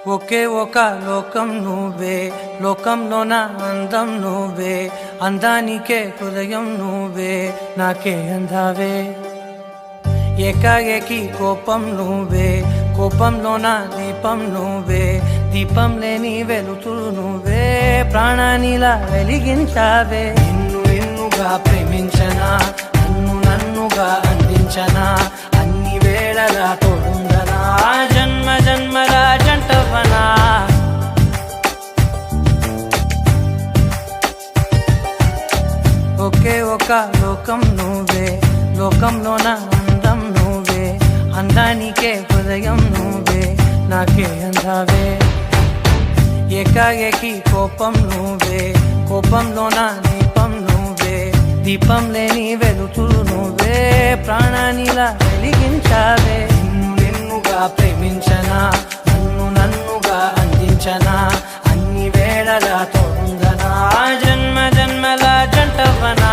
ఒకే ఒక లోకం నువ్వే, లోకంలోన అందం నువ్వే, అందానికే హృదయం నువ్వే, నాకే అందావే. ఏకాఏకి కోపం నువ్వే, కోపంలోన దీపం నువ్వే, దీపం లేని వెలుతురు నువ్వే, ప్రాణానిలా వెలిగించావే. నిన్నుగా ప్రేమించనా, నన్నుగా అందించనా, అన్ని వేళలా తోడుందనా, జన్మ జన్మల జంటవనా. ఒకే ఒక లోకం నువ్వే, లోకంలోన అందం నువ్వే, అందానికే హృదయం నువ్వే, నాకే అందావే. ఏకాఏకి కోపం నువ్వే, కోపంలోన దీపం నువ్వే, దీపం లేని వెలుతురు నువ్వే, ప్రాణానిలా వెలిగించావే. నిన్నుగా ప్రేమించనా, నన్నుగా అందించనా, అన్ని వేళలా తోడుందనా, జన్మ జన్మల జంటవనా.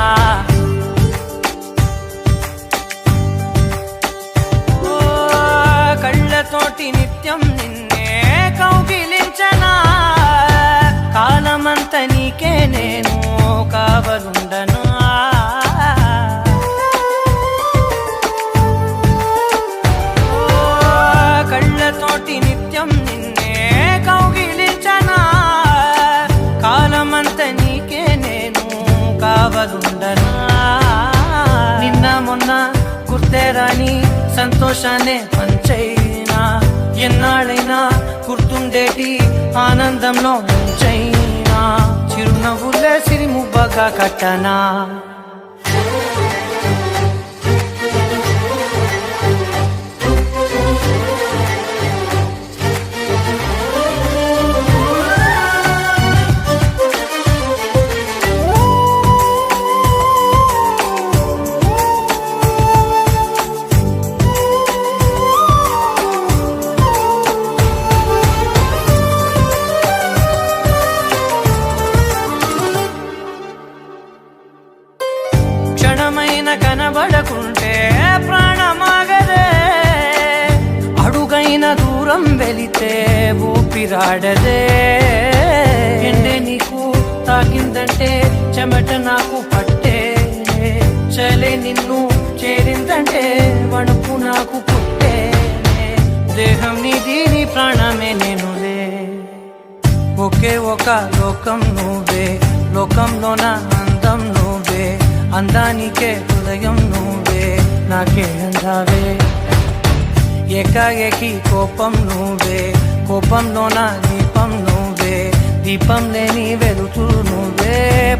కళ్ళతోటి నిత్యం నిన్నే కౌగిలించనా, కాలమంత నీకే నేను కావలుండను. కళ్ళతోటి నిత్యం నిన్నే కౌగిలించనా, కాలమంత నీకే నేను కావలుండనా. నిన్న మొన్న గుర్తేరాని సంతోషాన్ని పంచైనా, ఎన్నాళ్ళైనా గుర్తుండేటి ఆనందంలో ముంచైనా, చిరునవ్వులే సిరిముబ్బగా కట్టనా. క్షణమైన కనబడకుంటే ప్రాణమాగదే, అడుగైన దూరం వెళితే ఊపిరాడదే. ఎండే నీకు తాకిందంటే చెమట నాకు పట్టే, చలే నిన్ను చేరిందంటే వణుకు నాకు పుట్టే, దేహం నీది నీ ప్రాణమే నేనులే. ఒకే ఒక లోకం నువ్వే, లోకంలోన అందం నువ్వే, అందానికే హృదయం నువ్వే, నాకే అందావే. ఏకాఏకి కోపం నువ్వే, కోపంలోన దీపం నువ్వే, దీపం లేని వెలుతురు నువ్వే,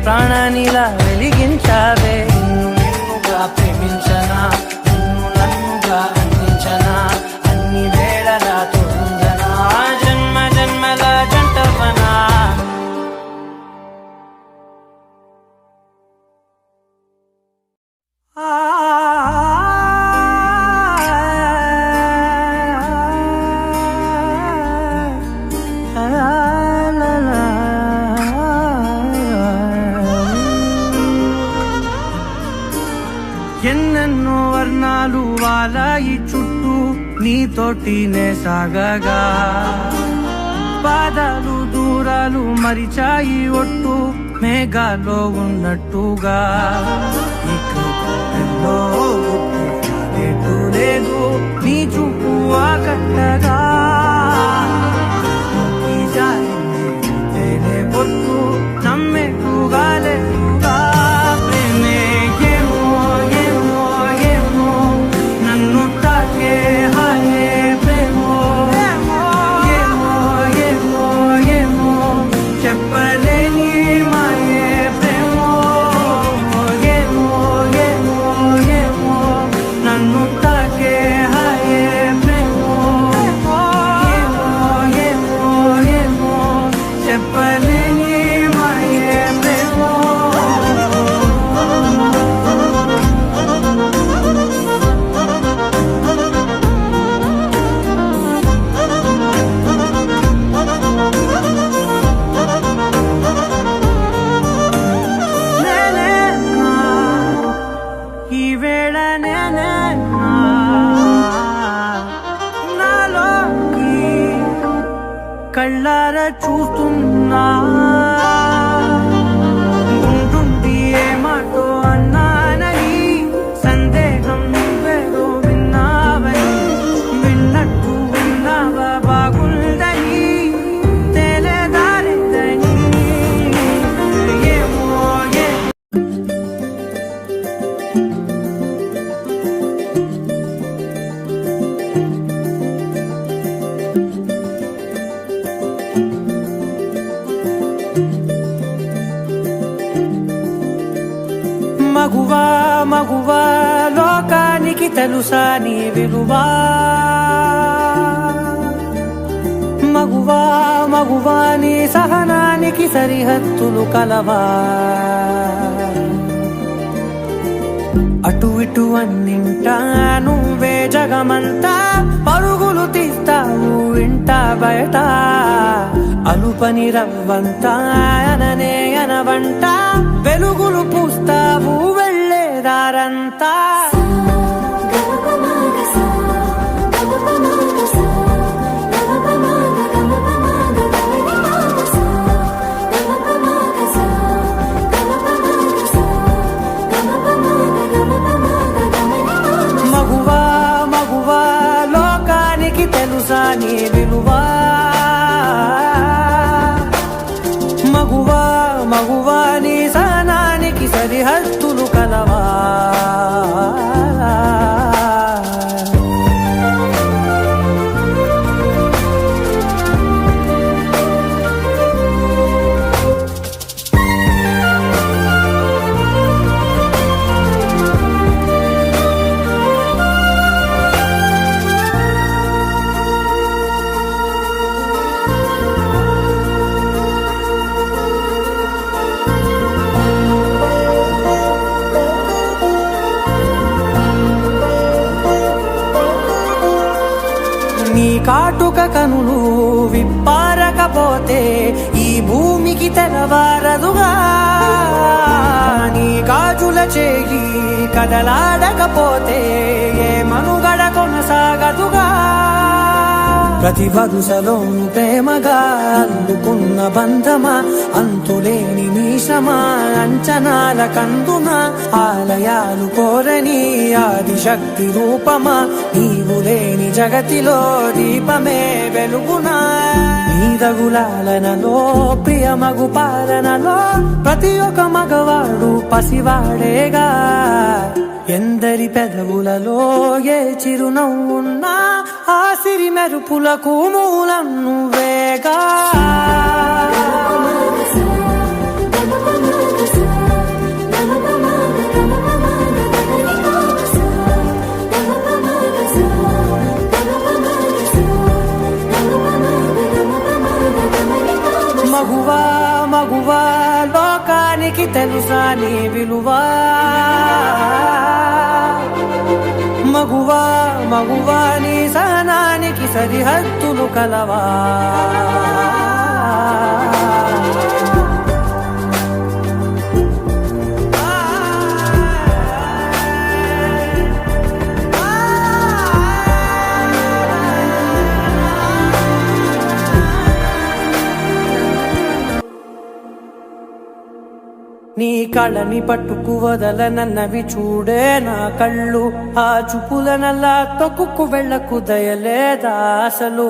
ప్రాణానిలా వెలిగించావే. నిన్నుగా ప్రేమించనా, నన్నుగా అందించనా, అన్ని వేళలా తోడుందనా, జన్మ జన్మల జంటవనా. ఎన్నెన్నో వర్ణాలు వాలాయి చుట్టూ నీతోటినే సాగగా, పాదాలు దూరాలు మరిచాయి ఒట్టు మేఘాలో ఉన్నట్టుగా. ఇక గుండెల్లో గుర్తు లేదు నీ చూపు ఆకట్టగా, ఈ జాలినే పొట్టు నమ్మేట్టుగా లేదుగా. ప్రేమే ఏమో ఏమో ఏమో నన్ను తాకే హాయే ప్రేమో, ఏమో ఏమో ఏమో చెప్పలేని మాయే ప్రేమో, ఏమో ఏమో ఏమో నన్ను తాకే హాయే ప్రేమో. కళ్ళారా చూస్తున్నా ఉంటుండి ఏ మాటో అన్నానని సందేహం నువ్వేదో విన్నావని విన్నట్టు విన్నావా బాగుందని తెలియదారేదని ఏమో మగువా మగువా లోకానికి తెలుసా నీ విలువా మగువా మగువా నీ సహనానికి సరిహద్దులు కలవా అటు ఇటు అన్నింటా నువ్వే జగమంతా పరుగులు తీస్తావు ఇంట బయట అలుపని రవ్వంతా అననే అనవంట వెలుగులు పూస్తావు వెళ్ళేదారంతా మగువా మగువా లోకానికి తెలుసా నీ విలువా మగువా మగువా నీ సహనానికి సరిహద్దులు కలవా నీ కాటుక కనులు విప్పారకపోతే ఈ భూమికి తెలవారదుగా నీ గాజుల చేయి కదలాడకపోతే ఏ మనుగడ కొనసాగదుగా ప్రతి వరుసలోను ప్రేమగా అల్లుకున్న బంధమా అంతులేని మీషమా అంచనాల కందున ఆలయాలు కోరని ఆదిశక్తి రూపమా నీవు లేని జగతిలో దీపమే వెలుగునా నీదగులాలనలో ప్రియమగు పాలనలో ప్రతి ఒక్క మగవాడు పసివాడేగా ఎందరి పెదవులలో ఏ చిరునవ్వున్నా ఆ సిరి మెరుపులకు మూలం నువ్వేగా మగువా మగువా లోకానికి తెలుసా నీ విలువా మగువా మగువా నీ సహనానికి సరిహద్దులు కలవా నీ కళని పట్టుకు వదలనన్నవి చూడే నా కళ్ళు ఆ చూపులనల్లా తొక్కుకు వెళ్ళకు దయలేదా అసలు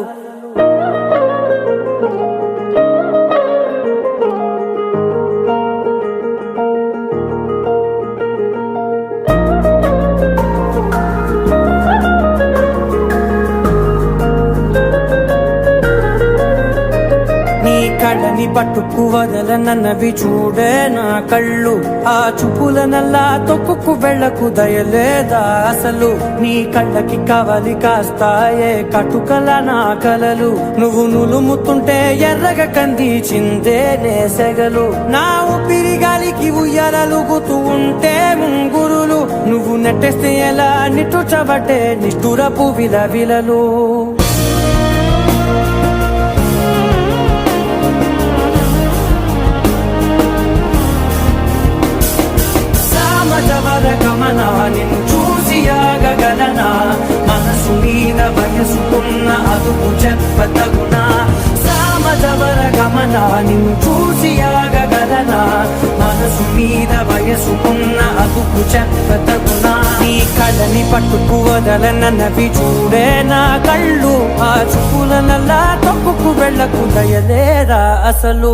కళ్ళని పట్టుకు వదలనన్నవి చూడే నా కళ్ళు ఆ చూపులనల్లా తొక్కుకు వెళ్ళకు దయలేదా అసలు నీ కళ్ళకి కవలి కాస్తాయే కటుకల నా కలలు నువ్వు నులుముతుంటే ఎర్రగ కంది చిందే నేసెగలు నా ఊపిరి గాలికి ఉయ్యాలలుగుతూ ఉంటే ముంగురులు నువ్వు నెట్టేస్తే ఎలా నిట్టుచబట్టే నిష్ఠురపు విలవిలలు గమన నిన్ను చూసి ఆగగలనా మనసు మీద వయసుకున్న అదుపు చెప్పతగునా సామజవర గమన నిన్ను చూసి ఆగగలనా మనసు మీద వయసుకున్న అదుపు చెప్పతగునా నీ కళ్ళని పట్టుకు వదలనవి చూడే నా కళ్ళు ఆ చూపులనల్లా తొక్కుకు వెళ్ళకు దయలేరా అసలు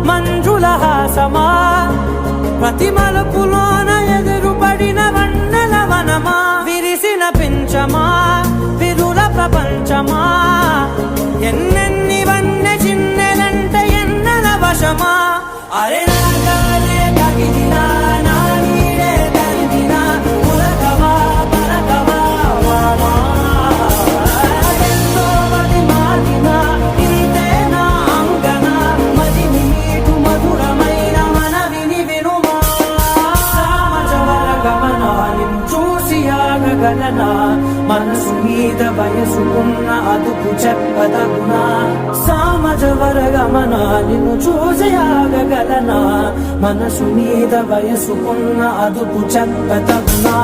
మంజుల హాసమా ప్రతి మలుపులోన ఎదురుపడిన వన్నెల వనమా విరిసిన పించమా విరుల ప్రపంచమా ఎన్నెన్ని వన్నె చిన్నెలంటే ఎన్నెల వశమా అరే నాగాలే తగిలినా నా నీడే తరిమినా ఉలకవా పలకవా వామా ఎంతో మది మారినా ఇంతే నా అంగన మదిని నీటు మధురమైన మనవిని వినుమా సామజవర గమన నిన్ను చూసి ఆగగలనా మనసు మీద వయసుకున్న అదుపు చెప్పదగునా సామజవర గమన నిన్ను చూసి ఆగగలనా మనసు మీద వయసుకున్న అదుపు చెప్పదగునా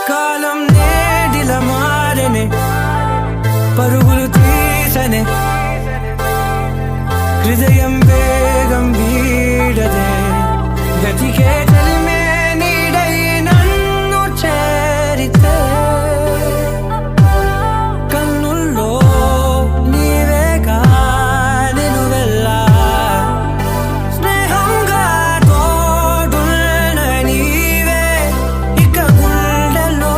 కాలం నేడిల మారనే పరుగులు తీసనే హృదయం వేగం వీడదే గతికే చలిమే నీడై నన్ను చేరితే కన్నుల్లో నీవేగా నేను వెళ్ళా స్నేహంగా తోడున్న నీవే ఇక గుండెలో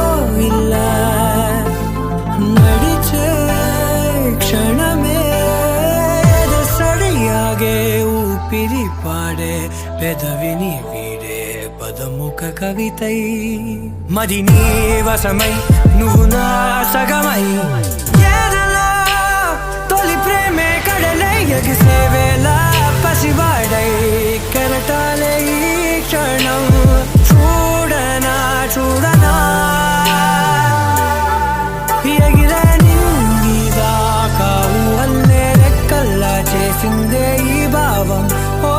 ఇలా నడిచే క్షణమే సడియాగే ఊపిరి పాడే పెదవిని వీడే పదముఖ కవితై మరి నీ వశమై నువ్వు నా సగమై ఏదలా తొలి ప్రేమే కడలై ఎగిసే వేళ పసివాడై కెరటాలే ఈ క్షణం చూడనా చూడనా ఎగిరే నింగిదాకా ఊహల్లే రెక్కల్లా చేసిందే ఈ భావం ఓ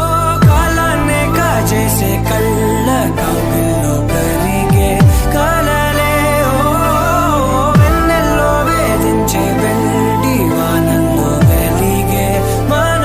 కాలాన్నే కాచేసే కళ్ళ కౌగిల్లో కరిగే కలలే ఓ వెన్నెల్లో వేధించే వెండి వానల్లో వెలిగే మన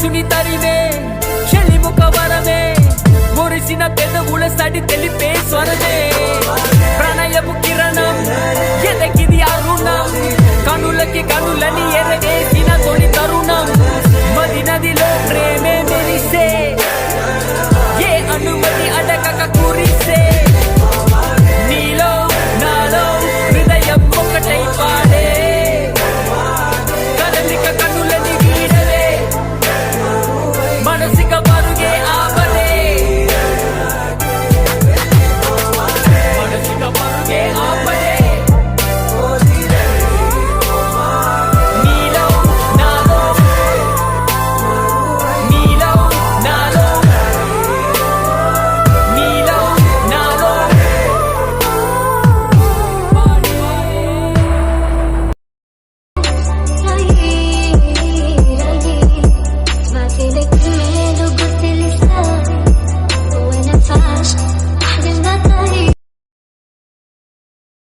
మనసుని తరిమే చెలిముఖ వరమే మురిసిన పెదవుల సడి తెలిపే స్వరమే